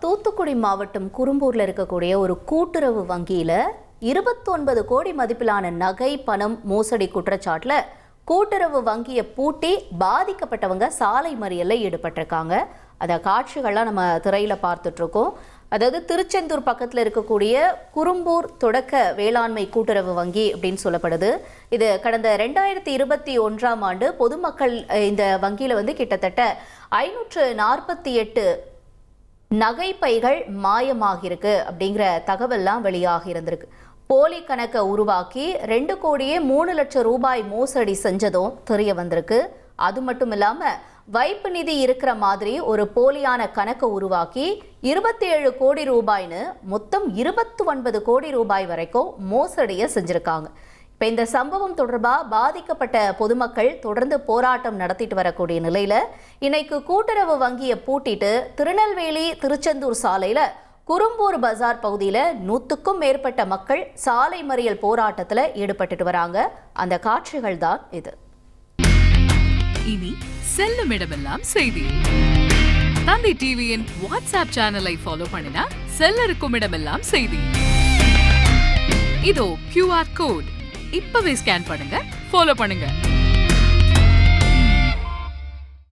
தூத்துக்குடி மாவட்டம் குரும்பூர்ல இருக்கக்கூடிய ஒரு கூட்டுறவு வங்கியில 29 கோடி மதிப்பிலான நகை பணம் மோசடி குற்றச்சாட்டுல கூட்டுறவு வங்கியை பூட்டி பாதிக்கப்பட்டவங்க சாலை மறியல்ல ஈடுபட்டிருக்காங்க. அத காட்சிகள்லாம் நம்ம திரையில பார்த்துட்டு இருக்கோம். அதாவது திருச்செந்தூர் பக்கத்தில் இருக்கக்கூடிய குரும்பூர் தொடக்க வேளாண்மை கூட்டுறவு வங்கி அப்படின்னு சொல்லப்படுது. இது கடந்த 2021ஆம் ஆண்டு பொதுமக்கள் இந்த வங்கியில கிட்டத்தட்ட 548 நகைப்பைகள் மாயமாகிருக்கு அப்படிங்கிற தகவல்லாம் வெளியாகி இருந்திருக்கு. போலி கணக்கை உருவாக்கி 2 கோடியே 3 லட்சம் ரூபாய் மோசடி செஞ்சதும் தெரிய வந்திருக்கு. அது மட்டும் இல்லாம வைப்பு நிதி இருக்கிற மாதிரி ஒரு போலியான கணக்கை உருவாக்கி 27 கோடி ரூபாய்னு மொத்தம் 29 கோடி ரூபாய் வரைக்கும் மோசடியை செஞ்சிருக்காங்க. இப்போ இந்த சம்பவம் தொடர்பாக பாதிக்கப்பட்ட பொதுமக்கள் தொடர்ந்து போராட்டம் நடத்திட்டு வரக்கூடிய நிலையில இன்னைக்கு கூட்டுறவு வங்கியை பூட்டிட்டு திருநெல்வேலி திருச்செந்தூர் சாலையில குரும்பூர் பஜார் பகுதியில் 100க்கும் மேற்பட்ட மக்கள் சாலை மறியல் போராட்டத்தில் ஈடுபட்டு வராங்க. அந்த காட்சிகள் தான் இது. இனி செல்லும் இடமெல்லாம் செய்தி. தந்தி டிவியின் வாட்ஸ்அப் சேனலை ஃபாலோ பண்ணினா செல்ல இருக்கும் இடமெல்லாம் செய்தி. இதோ QR கோட் இப்பவே ஸ்கேன் பண்ணுங்க, ஃபாலோ பண்ணுங்க.